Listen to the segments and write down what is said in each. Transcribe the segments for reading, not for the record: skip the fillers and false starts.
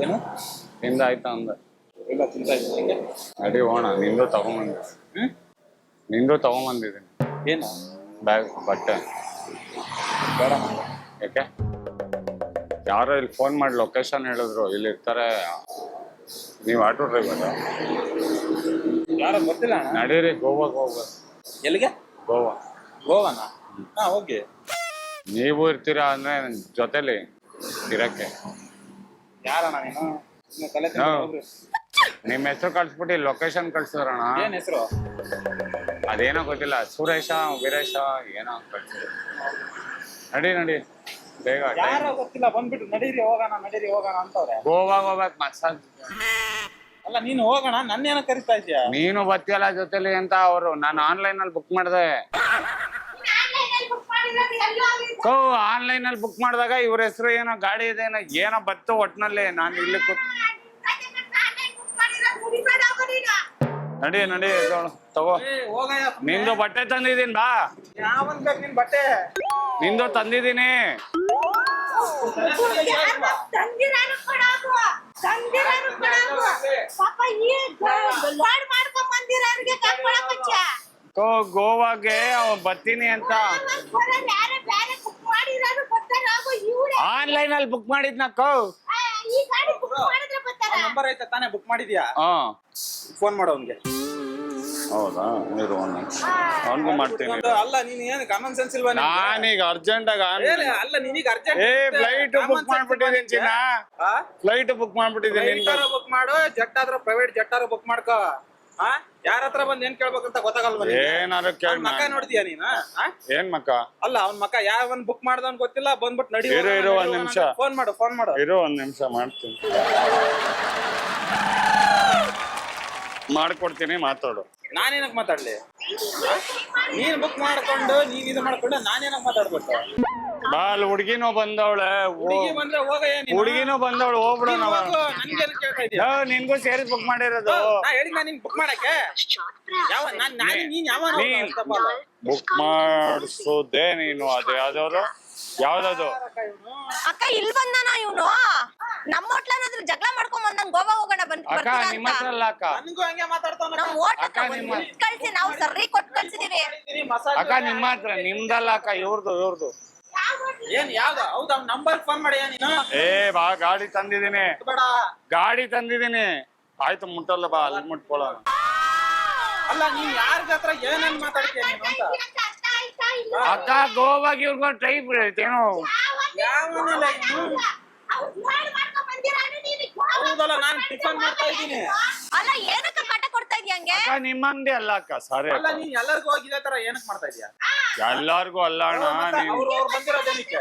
ಏನು ನಿಂದ ಆಯ್ತಾ ಅಂದ ಇಲ್ಲ ತಿಂತ ಇದ್ದೀನಿ ನಡಿ ಹೋಣ ನಿಂದು ತಗೊಂಬಂದ ನಿಂದು ತಗೊಂಬಂದಿದ್ದೀನಿ ಏನು ಬ್ಯಾಗ್ ಬಟ್ಟೆ ಬೇಡ ಯಾಕೆ ಯಾರೋ ಇಲ್ಲಿ ಫೋನ್ ಮಾಡಿ ಲೊಕೇಶನ್ ಹೇಳಿದ್ರು ಇಲ್ಲಿ ಇರ್ತಾರೆ ನೀವು ಆಟೋ ಡ್ರೈವರ್ ಯಾರೋ ಗೊತ್ತಿಲ್ಲ ಅಣ್ಣ ನಡೀರಿ ಗೋವಾಗೆ ಹೋಗ್ಬೇಕು ಎಲ್ಲಿಗೆ ಗೋವಾ ಗೋವಾನ ಹಾ ಹೋಗಿ ನೀವು ಇರ್ತೀರಾ ಅಂದ್ರೆ ಜೊತೆಲಿ ಇರಕ್ಕೆ ಯಾರಣ್ಣ ನೀನು ಸುಮ್ನೆ ತಲೆ ಹಾ. ಹೋಗ್ರಿ ನಿಮ್ಮ ಹೆಸರು ಕಳ್ಸ್ಬಿಟ್ಟು ಲೊಕೇಶನ್ ಕಳ್ಸಿದ್ರಣ ಏನ್ ಹೆಸರು ಅದೇನೋ ಗೊತ್ತಿಲ್ಲ ಸುರೇಶ ವೀರೇಶ ಏನೋ ಕಳ್ಸಿದ್ರು ನಡಿ ನಡಿ ಬೇಗ ಯಾರೋ ಗೊತ್ತಿಲ್ಲ ಬಂದ್ಬಿಟ್ಟು ನಡೀರಿ ಹೋಗೋಣ ಅಂತವ್ರೆ ಗೋವಾಗೆ ಹೋಗ್ಬೇಕು ಮಸಾಜ್ ಅಲ್ಲ ನೀನು ಹೋಗೋಣ ನನ್ನೇನೋ ಕರಿತಾ ಇದೀಯಾ ನೀನು ಬರ್ತೀಯಲ್ಲ ಜೊತೆಲಿ ಅಂತ ಅವರು ನಾನು ಆನ್ಲೈನ್ ಅಲ್ಲಿ ಬುಕ್ ಮಾಡಿದೆ ಆನ್ಲೈನ್ ಅಲ್ಲಿ ಬುಕ್ ಮಾಡಿದಾಗ ಇವ್ರ ಹೆಸರು ಏನೋ ಗಾಡಿ ಇದೆ ಏನೋ ಬತ್ತು ಒಟ್ನಲ್ಲಿ ನಾನು ಇಲ್ಲಿ ನಡಿ ನಡಿ ತಗೋ ಹೋಗಯ್ಯ ನಿಂದು ಬಟ್ಟೆ ತಂದಿದ್ದೀನಿ ಬಾ ಯಾವನ್ ಬೇಕು ನಿನ್ ಬಟ್ಟೆ ನಿಂದು ತಂದಿದ್ದೀನಿ ಗೋವಾಗೆ ಬರ್ತೀನಿ ಅಂತ ಆನ್ಲೈನ್ ಅಲ್ಲಿ ಬುಕ್ ಮಾಡಿದ್ನಕ್ಕೋ ನಂಬರ್ ಐತೆ ತಾನೇ ಬುಕ್ ಮಾಡಿದ್ಯಾ ಹಾ ಫೋನ್ ಮಾಡು ಅವ್ನಿಗೆ ಹೌದಾ ನೀರು ಅವನ್ಗೂ ಮಾಡ್ತೀನಿ ಅಲ್ಲ ನೀನ್ ಏನು ಕಾಮನ್ ಸೆನ್ಸ್ ಇಲ್ವಾ ನಾನೀಗ ಅರ್ಜೆಂಟ್ ಆಗ ಅಲ್ಲ ನಿನಗೆ ಅರ್ಜೆಂಟ್ ಫ್ಲೈಟ್ ಬುಕ್ ಮಾಡ್ಬಿಟ್ಟಿದ್ದೀನಿ ಚಿನ್ನ ಫ್ಲೈಟ್ ಬುಕ್ ಮಾಡ್ಬಿಟ್ಟಿದ್ದೀನಿ ಬುಕ್ ಮಾಡು ಜೆಟ್ ಆದ್ರೂ ಪ್ರೈವೇಟ್ ಜೆಟ್ ಆದ್ರೂ ಬುಕ್ ಮಾಡ್ಕೋ ಯಾರ ಹತ್ರ ಬಂದ್ ಏನ್ ಕೇಳ್ಬೇಕಂತ ಗೊತ್ತಾಗಲ್ವ ಏನಾರು ಕೇಳಿ ಮಕ್ಕ ನೋಡಿದ್ಯಾ ನೀನ ಏನ್ ಮಕ್ಕ ಅಲ್ಲ ಅವ್ನ ಮಕ್ಕ ಯಾವನ್ ಬುಕ್ ಮಾಡ್ದವನ್ ಗೊತ್ತಿಲ್ಲ ಬಂದ್ಬಿಟ್ಟು ನಡಿ ಇರು ಒಂದ್ ನಿಮಿಷ ಫೋನ್ ಮಾಡು ಇರು ಒಂದ್ ನಿಮಿಷ ಮಾಡ್ತೀನಿ ಮಾಡ್ಕೊಡ್ತೀನಿ ಮಾತಾಡು ನಾನೇನಕ್ ಮಾತಾಡ್ಲಿ ನೀನ್ ಬುಕ್ ಮಾಡ್ಕೊಂಡು ನೀವ್ ಇದು ಮಾಡ್ಕೊಂಡು ನಾನೇನಕ್ ಮಾತಾಡ್ಬೇಕು ಬಾ ಅಲ್ಲಿ ಹುಡ್ಗಿನೂ ಬಂದವಳೆ ಹುಡುಗಿ ಬಂದ್ರೆ ಹೋಗಯ್ಯ ನೀನು. ಹುಡ್ಗಿನೂ ಬಂದವಳು ಹೋಗ್ಬಿಡು ನೀನ್ ನಾವು ಹೋಗು, ನನ್ಗೇನ್ ಕೇಳ್ತಾ ಇದೀಯ? ನಿನ್ಗೂ ಸೇರಿ ಬುಕ್ ಮಾಡಿರೋದು ನಾ ಹೇಳಿದ್ನ ನಿನ್ ಬುಕ್ ಮಾಡಕ್ಕೆ ನೀನ್ ಯಾವ ನೀನ್ ಬುಕ್ ಮಾಡಿಸೋದೇ ನೀನು ಅದು ಯಾವ್ದವ್ರು ಯಾವ್ದದು ಅಕ್ಕ ಇಲ್ಲಿ ಬಂದಾನ ಇವನು ನಮ್ಮ ಹೋಟ್ಲನಾದ್ರೂ ಜಗಳ ಮಾಡ್ಕೊಂಡ್ ಬಂದಂಗ್ ಗೋವಾ ಹೋಗೋಣ ಅಕ್ಕ ನಿಮ್ಮ ಹತ್ರ ಅಲ್ಲ ಅಕ್ಕ ನನ್ಗೂ ಹಂಗೆ ಮಾತಾಡ್ತಾವ ನಮ್ ಹೋಟ್ಲ ಅಕ್ಕ ನಿಮ್ಮ ಕಳ್ಸಿ ನಾವು ಸರ್ರಿ ಕೊಟ್ಟು ಕಳ್ಸಿದೀವಿ ಅಕ್ಕ ನಿಮ್ಮ ಹತ್ರ ನಿಮ್ದಲ್ಲ ಅಕ್ಕ ಇವ್ರದು ಏನ್ ಯಾವ್ದು ಹೌದಾ ನಂಬರ್ ಫೋನ್ ಮಾಡಿ ನೀನು ಬಾ ಗಾಡಿ ತಂದಿದ್ದೀನಿ ಬೇಡ ಗಾಡಿ ತಂದಿದ್ದೀನಿ ಆಯ್ತು ಮುಟ್ಟಲ್ಲ ಬಾ ಅಲ್ಲಿ ಮುಟ್ಕೊಳ್ಳೋಣ ಅಲ್ಲ ನೀನ್ ಯಾರ ಹತ್ರ ಏನೇನ್ ಮಾತಾಡ್ತೀಯ ನೀನು ಅಂತ ಅಕ್ಕ ಗೋವಾಗ ಇವ್ರಿಗೂ ಟೈಪ್ ಏನೋ ಯಾವನಿಲ್ಲ ಇನ್ನು ಹೌದಲ್ಲ ನಾನ್ ಟಿಫನ್ ಮಾಡ್ತಾ ಇದ್ದೀನಿ ಅಲ್ಲ ಏನಕ್ಕ ಕಾಟ ಕೊಡ್ತಾ ಇದೀಯ ಹಂಗೆ ಅಕ್ಕ ನಿಮ್ಮ ಅಂಗಡಿ ಅಲ್ಲ ಅಕ್ಕ ಸಾರಿ ಅಲ್ಲ ನೀನ್ ಎಲ್ಲರಿಗೂ ಹೋಗಿ ಇದೇ ತರ ಏನಕ್ ಮಾಡ್ತಾ ಇದೀಯ ಎಲ್ಲಾರ್ಗು ಅಲ್ಲ ಅಣ್ಣ ಅವ್ರು ಬಂದಿರೋದೇನಿಕ್ಕೆ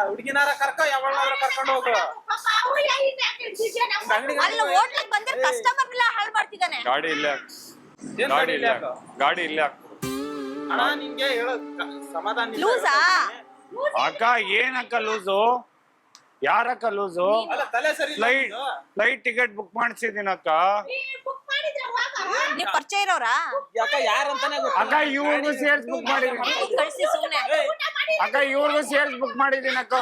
ಹುಡುಗಿನಾರ ಕರ್ಕೊ ಯಾವಳಾರ ಕರ್ಕೊಂಡು ಹೋಗು ಅಲ್ಲ ಹೋಟ್ಲಿಗೆ ಬಂದ್ರೆ ಕಸ್ಟಮರ್ ಹಾಳು ಮಾಡ್ತಿದ್ದಾನೆ ಗಾಡಿ ಇಲ್ಲೇ ಏನ್ ಗಾಡಿ ಇಲ್ಲೇ ಗಾಡಿ ಇಲ್ಲೇ ಅಣ್ಣ ನಿನ್ಗೆ ಹೇಳೋ ಸಮಾಧಾನ ಇಲ್ಲ. ಲೂಸಾ ಅಕ್ಕ ಏನಕ್ಕ ಲೂಸು ಯಾರಕ್ಕ ಲೂಸು ಅಲ್ಲ ತಲೆ ಸರಿ ಇಲ್ಲ ನಿಂದು. ಫ್ಲೈಟ್ ಟಿಕೆಟ್ ಬುಕ್ ಮಾಡಿಸಿದೀನಕ್ಕ ನೀವ್ ಪರಿಚಯ ಇರೋರಾ ಯಾಕ ಯಾರಂತಾನೆ ಅಕ್ಕ ಇವ್ರಿಗೂ ಸೇರ್ಸ್ ಬುಕ್ ಮಾಡಿದೀನಿ ಕಳ್ಸಿ ಸುಮ್ನೆ ಅಕ್ಕ ಇವ್ರಿಗೂ ಸೇರ್ಸ್ ಬುಕ್ ಮಾಡಿದೀನಕ್ಕ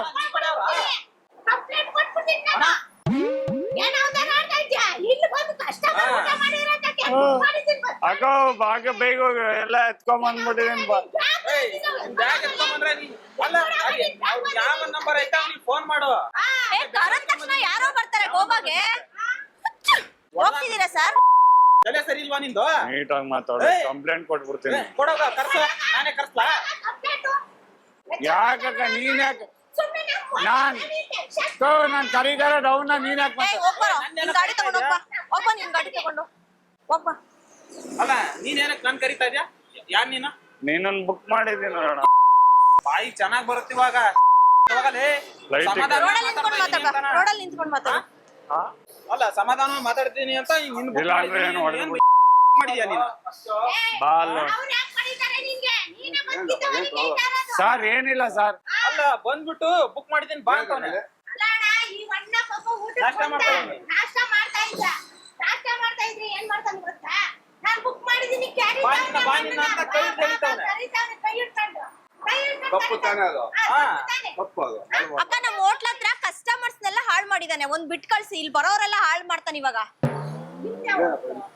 ಅಕ್ಕ ಭಾಗ ಬೇಗ ಎಲ್ಲ ಎತ್ಕೊಂಡ್ ಬಂದ್ಬಿಟ್ಟಿದೀನಿ ಯಾವ ನಂಬರ್ ಐತಾ ಅವ್ನಿಗೆ ಫೋನ್ ಮಾಡು ಕರೆದ ತಕ್ಷಣ ಯಾರೋ ಬರ್ತಾರೆ ಗೋವಾಗೆ ಹೋಗ್ತಿದ್ದೀರಾ ಸರ್ ತಲೆ ಸರಿ ಇಲ್ವಾ ನಿಂದು ನೀಟಾಗಿ ಮಾತಾಡು ಕಂಪ್ಲೇಂಟ್ ಕೊಟ್ಬಿಡ್ತೀನಿ ಕೊಡೋಗ ಕರ್ಸ ನಾನೇ ಕರ್ಸ್ಲಾ ಯಾಕಕ್ಕ ನೀನ್ ಯಾಕೆ ನಾನ್ ಕರೀದಾರ ರೌಂಡ್ ನೀನ್ ಯಾಕೆ ಹೋಗ್ಬಾರೋ ನಿನ್ ಗಾಡಿ ತಗೊಂಡು ಹೋಗ್ಬಾ ನಿನ್ ಗಾಡಿ ತಗೊಂಡು ಹೋಗ್ಬಾ ಅಲ್ಲ ನೀನ್ ಏನಕ್ ನನ್ ಕರಿತಾ ಇದ್ಯಾ ಯಾರ್ ನೀನು ನೀನೊಂದು ಬುಕ್ ಮಾಡಿದೀನಿ ನೋಡೋಣ ಬಾಯಿ ಚೆನ್ನಾಗ್ ಬರುತ್ತೆ ಇವಾಗ Flight ಸಮಾಧಾನ ರೋಡಲ್ಲಿ ನಿಂತ್ಕೊಂಡು ಮಾತಾಡ ರೋಡಲ್ಲಿ ನಿಂತ್ಕೊಂಡು ಮಾತಾಡ ಅಲ್ಲ ಸಮಾಧಾನ ಮಾತಾಡ್ತೀನಿ ಅಂತ ನಿನ್ book ಇಲ್ಲ ಅಂದ್ರೆ ಏನು ಮಾಡಿದೀನಿ, ಹೊಡೆದು ಏನ್ ಮಾಡಿದ್ಯಾ ನೀನು ಬಾಲ್ ಸರ್ ಏನಿಲ್ಲ ಸರ್ ಅಲ್ಲ ಬಂದ್ಬಿಟ್ಟು ಬುಕ್ ಮಾಡಿದೀನಿ ಬಾ ಅಂತವ್ನೆ ನಾಷ್ಟ ಮಾಡ್ತಾನೆ ಬಾನಿನ ಅಂತ ಕೈ ಹಿಡಿತಾವ್ನೆ. ತಪ್ಪು ತಾನೇ ಅದು ಹಾ ತಪ್ಪು ಅದು ಅಕ್ಕ ನಮ್ಮ ಹೋಟ್ಲ ಹತ್ರ ಕಸ್ಟಮರ್ಸ್ ಇದ್ದಾನೆ, ಒಂದ್ ಬಿಟ್ ಕಳ್ಸಿ. ಇಲ್ಲಿ ಬರೋರೆಲ್ಲ ಹಾಳು ಮಾಡ್ತಾನೆ ಇವಾಗ.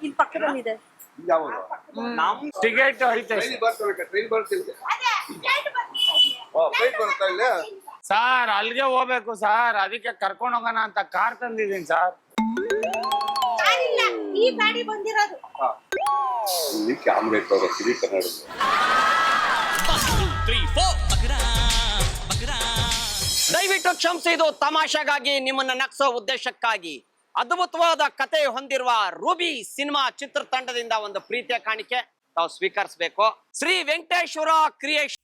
ಇಲ್ಲಿ ಪಕ್ಕದಲ್ಲಿದೆ. ನಮ್ ಟಿಕೆಟ್ ಐತೆ ಸರ್, ಅಲ್ಲಿಗೆ ಹೋಗ್ಬೇಕು ಸರ್, ಅದಕ್ಕೆ ಕರ್ಕೊಂಡು ಹೋಗೋಣ ಅಂತ ಕಾರ್ ತಂದಿದ್ದೀನಿ ಸರ್. ಈ ಗಾಡಿ ಬಂದಿರೋದು. ದಯವಿಟ್ಟು ಕ್ಷಮಿಸಿ, ಇದು ತಮಾಷೆಗಾಗಿ, ನಿಮ್ಮನ್ನ ನಗ್ಸೋ ಉದ್ದೇಶಕ್ಕಾಗಿ ಅದ್ಭುತವಾದ ಕತೆ ಹೊಂದಿರುವ ರೂಬಿ ಸಿನಿಮಾ ಚಿತ್ರತಂಡದಿಂದ ಒಂದು ಪ್ರೀತಿಯ ಕಾಣಿಕೆ ತಾವು ಸ್ವೀಕರಿಸಬೇಕು. ಶ್ರೀ ವೆಂಕಟೇಶ್ವರ ಕ್ರಿಯೇಷನ್